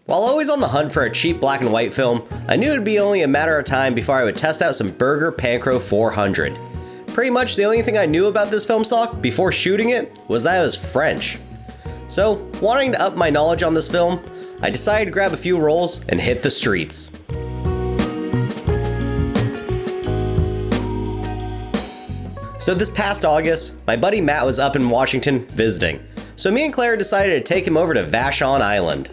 While always on the hunt for a cheap black and white film, I knew it would be only a matter of time before I would test out some Berger Pancro 400. Pretty much the only thing I knew about this film stock before shooting it was that it was French. So, wanting to up my knowledge on this film, I decided to grab a few rolls and hit the streets. So this past August, my buddy Matt was up in Washington visiting, so me and Claire decided to take him over to Vashon Island.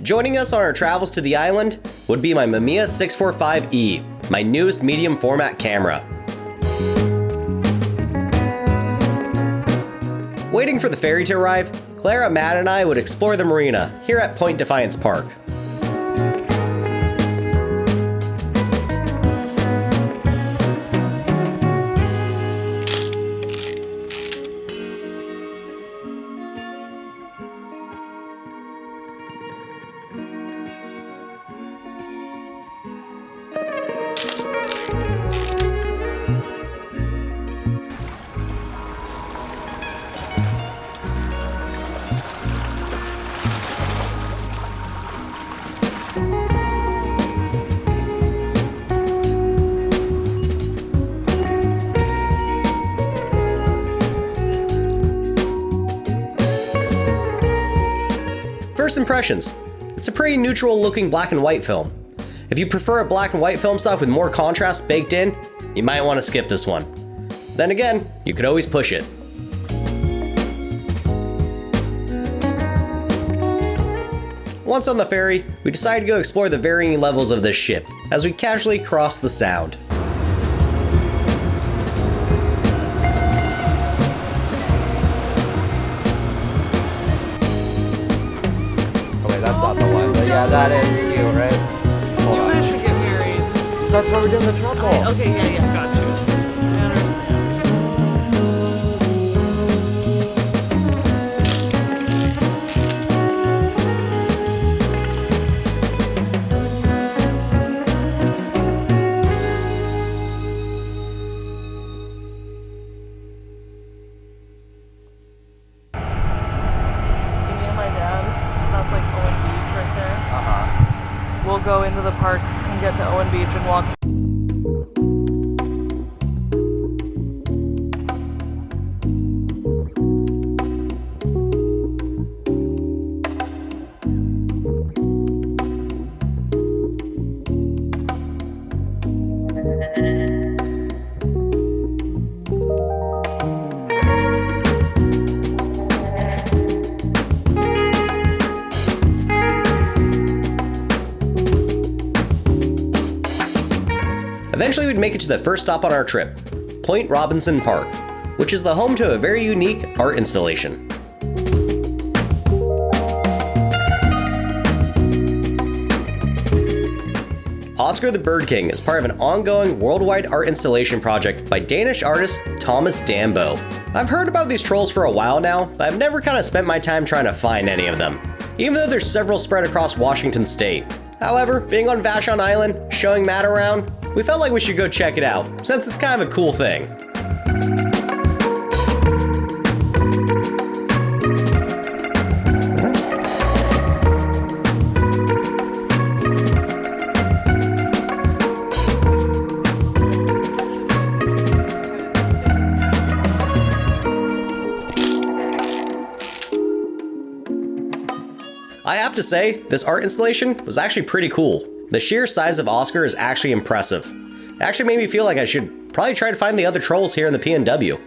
Joining us on our travels to the island would be my Mamiya 645E, my newest medium format camera. Waiting for the ferry to arrive, Clara, Matt, and I would explore the marina here at Point Defiance Park. First impressions. It's a pretty neutral looking black and white film. If you prefer a black and white film stock with more contrast baked in, you might want to skip this one. Then again, you could always push it. Once on the ferry, we decided to go explore the varying levels of this ship as we casually crossed the Sound. That's not the one, but yeah, that is you, right? You guys should get married. That's why we're doing the trouble. Okay, yeah, got you. I understand. We'll go into the park and get to Owen Beach and walk. Eventually we'd make it to the first stop on our trip, Point Robinson Park, which is the home to a very unique art installation. Oscar the Bird King is part of an ongoing worldwide art installation project by Danish artist Thomas Dambo. I've heard about these trolls for a while now, but I've never kind of spent my time trying to find any of them, even though there's several spread across Washington state. However, being on Vashon Island, showing Matt around, we felt like we should go check it out, since it's kind of a cool thing. I have to say, this art installation was actually pretty cool. The sheer size of Oscar is actually impressive. It actually made me feel like I should probably try to find the other trolls here in the PNW.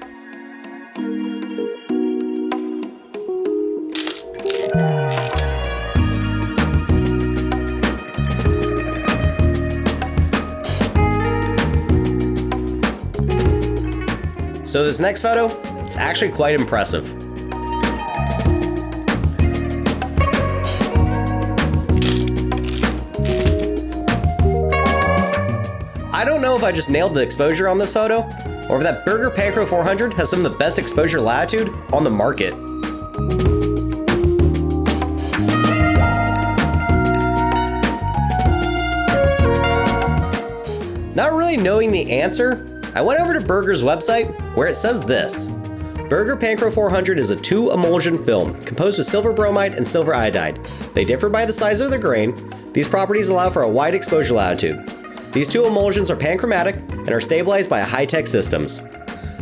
So this next photo, it's actually quite impressive. I don't know if I just nailed the exposure on this photo, or if that Berger Pancro 400 has some of the best exposure latitude on the market. Not really knowing the answer, I went over to Berger's website where it says this. Berger Pancro 400 is a 2-emulsion film composed with silver bromide and silver iodide. They differ by the size of their grain. These properties allow for a wide exposure latitude. These 2 emulsions are panchromatic and are stabilized by high-tech systems.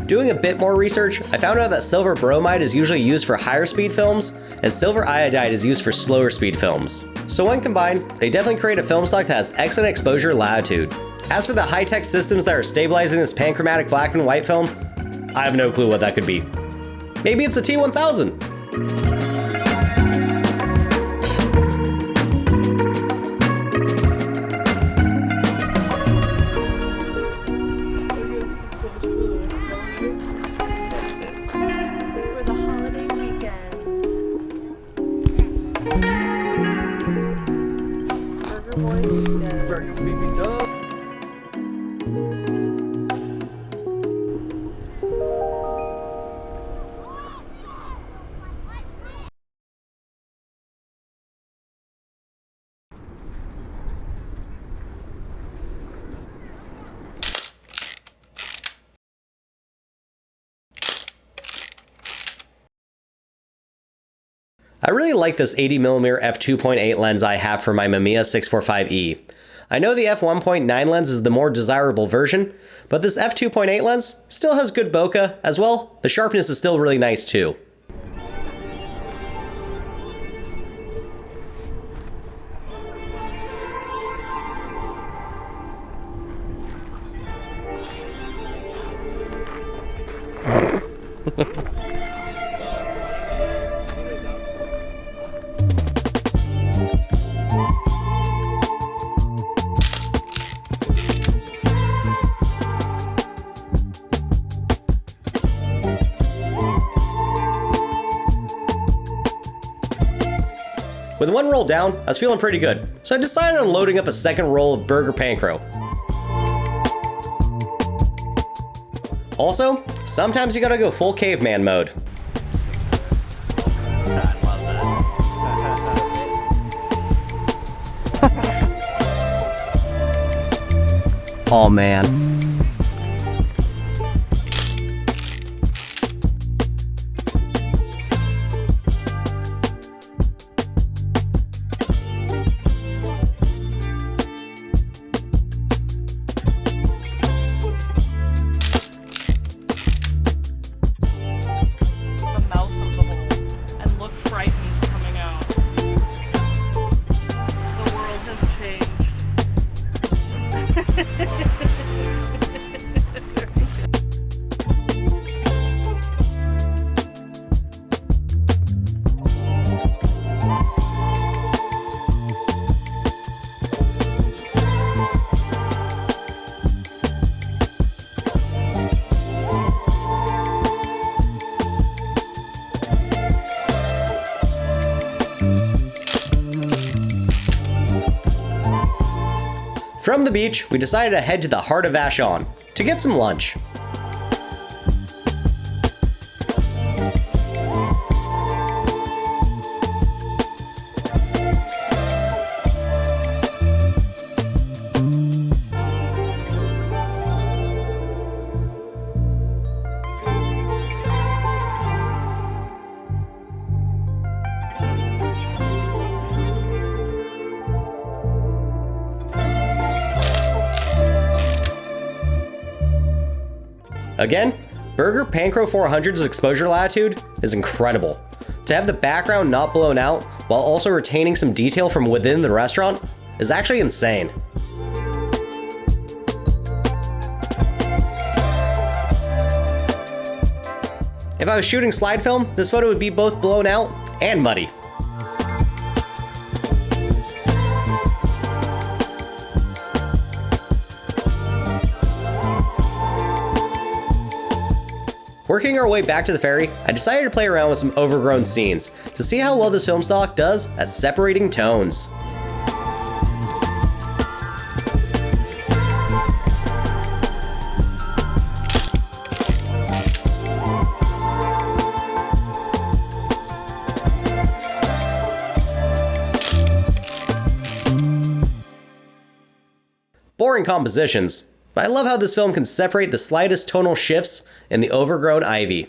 Doing a bit more research, I found out that silver bromide is usually used for higher speed films, and silver iodide is used for slower speed films. So when combined, they definitely create a film stock that has excellent exposure latitude. As for the high-tech systems that are stabilizing this panchromatic black and white film, I have no clue what that could be. Maybe it's a T1000. For the holiday weekend. Burger Boys weekend. Berger Pancro. I really like this 80mm f2.8 lens I have for my Mamiya 645E. I know the f1.9 lens is the more desirable version, but this f2.8 lens still has good bokeh as well. The sharpness is still really nice too. With one roll down, I was feeling pretty good, so I decided on loading up a second roll of Berger Pancro. Also, sometimes you gotta go full caveman mode. I love that. Oh man. The mouth of the hole and look frightened coming out. The world has From the beach, we decided to head to the heart of Vashon to get some lunch. Again, Berger Pancro 400's exposure latitude is incredible. To have the background not blown out while also retaining some detail from within the restaurant is actually insane. If I was shooting slide film, this photo would be both blown out and muddy. Working our way back to the ferry, I decided to play around with some overgrown scenes to see how well this film stock does at separating tones. Boring compositions, but I love how this film can separate the slightest tonal shifts in the overgrown ivy.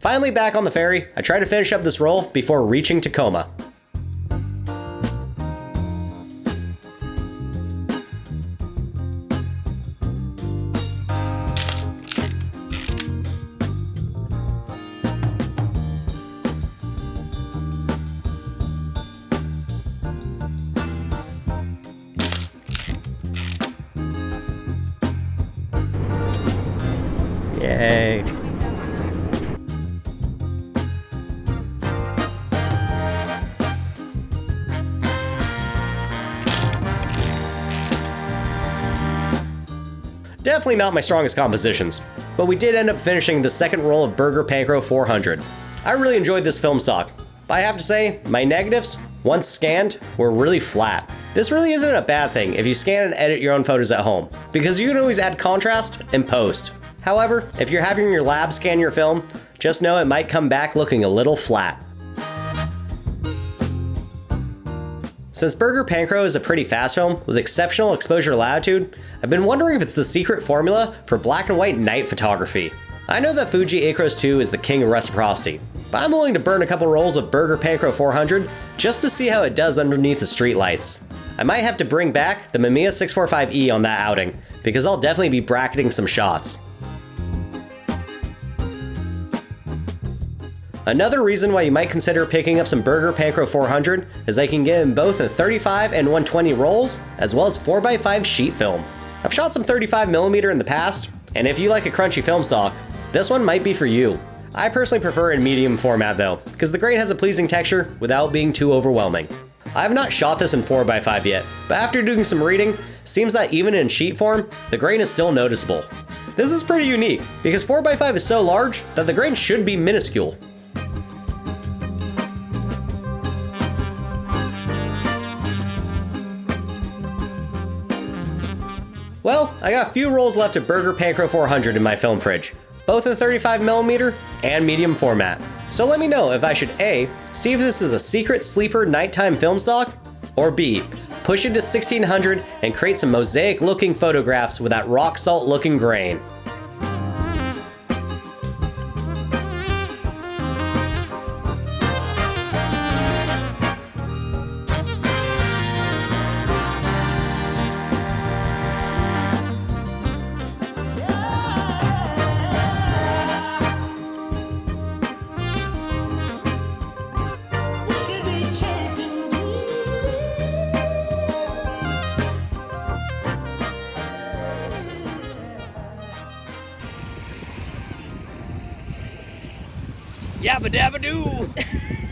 Finally back on the ferry, I try to finish up this roll before reaching Tacoma. Yay. Definitely not my strongest compositions, but we did end up finishing the second roll of Berger Pancro 400. I really enjoyed this film stock, but I have to say, my negatives, once scanned, were really flat. This really isn't a bad thing if you scan and edit your own photos at home, because you can always add contrast in post. However, if you're having your lab scan your film, just know it might come back looking a little flat. Since Berger Pancro is a pretty fast film with exceptional exposure latitude, I've been wondering if it's the secret formula for black and white night photography. I know that Fuji Acros 2 is the king of reciprocity, but I'm willing to burn a couple rolls of Berger Pancro 400 just to see how it does underneath the streetlights. I might have to bring back the Mamiya 645E on that outing, because I'll definitely be bracketing some shots. Another reason why you might consider picking up some Berger Pancro 400 is they can get in both a 35 and 120 rolls, as well as 4x5 sheet film. I've shot some 35mm in the past, and if you like a crunchy film stock, this one might be for you. I personally prefer in medium format though, because the grain has a pleasing texture without being too overwhelming. I have not shot this in 4x5 yet, but after doing some reading, seems that even in sheet form, the grain is still noticeable. This is pretty unique, because 4x5 is so large that the grain should be minuscule. Well, I got a few rolls left of Berger Pancro 400 in my film fridge, both in 35mm and medium format. So let me know if I should A, see if this is a secret sleeper nighttime film stock, or B, push it to 1600 and create some mosaic looking photographs with that rock salt looking grain. Yabba dabba doo!